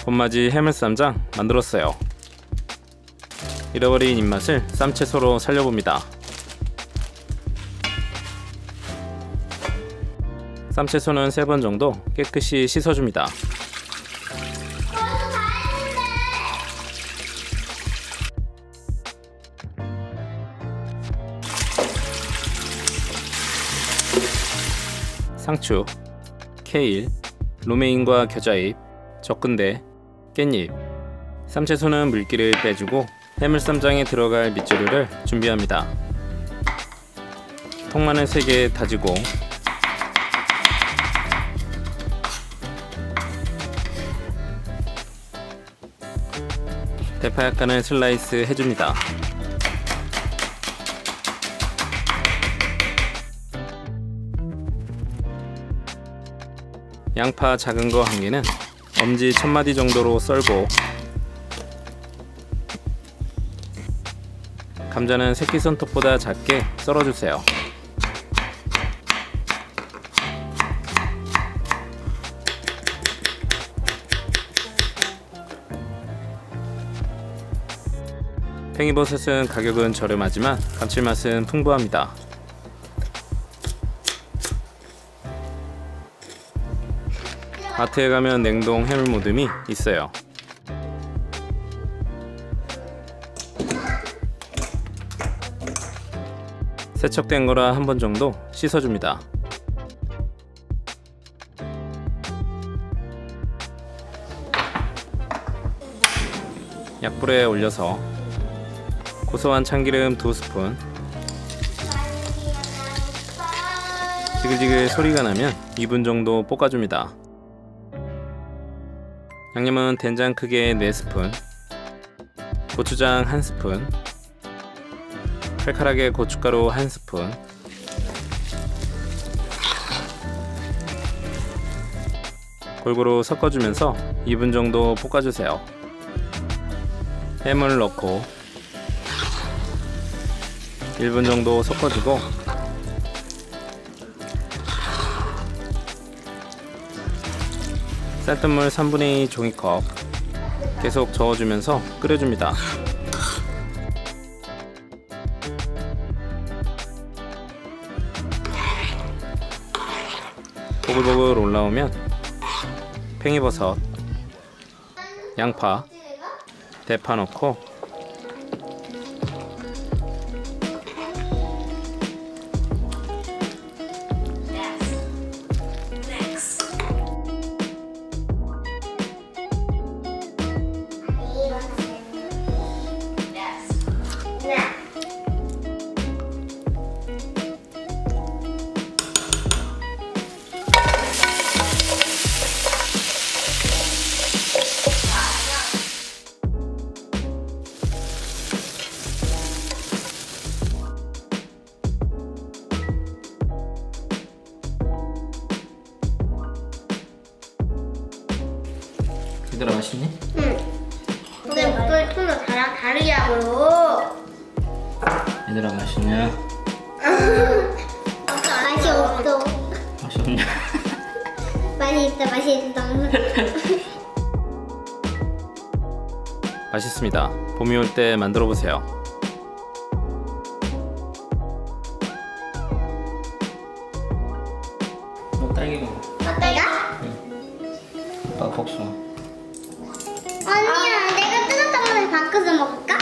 봄맞이 해물쌈장 만들었어요. 잃어버린 입맛을 쌈채소로 살려봅니다. 쌈채소는 3번 정도 깨끗이 씻어줍니다. 상추, 케일, 로메인과 겨자잎, 적근대, 깻잎. 쌈채소는 물기를 빼주고 해물쌈장에 들어갈 밑재료를 준비합니다. 통마늘 3개 다지고 대파 약간을 슬라이스 해줍니다. 양파 작은 거 1개는 엄지 1000마디 정도로 썰고, 감자는 새끼손톱보다 작게 썰어주세요. 팽이버섯은 가격은 저렴하지만 감칠맛은 풍부합니다. 마트에 가면 냉동 해물 모듬이 있어요. 세척된 거라 한 번 정도 씻어줍니다. 약불에 올려서 고소한 참기름 2스푼, 지글지글 소리가 나면 2분 정도 볶아줍니다. 양념은 된장 크게 4스푼, 고추장 1스푼, 칼칼하게 고춧가루 1스푼, 골고루 섞어주면서 2분 정도 볶아주세요. 해물을 넣고 1분 정도 섞어주고 쌀뜨물 3분의 2 종이컵 계속 저어주면서 끓여줍니다. 보글보글 올라오면 팽이버섯, 양파, 대파 넣고 얘들아 맛있니? 응. 근데 목소리 톤도 다르냐고. 얘들아 맛있냐? 맛이 없어. 맛이 없냐? 맛이 있어, 맛이 있어. 맛있습니다. 봄이 올 때 만들어 보세요. 너 딸기 먹어. 내가? 응. 오빠 복숭아. 아니야, 내가 뜨겁다고 바꿔서 먹을까?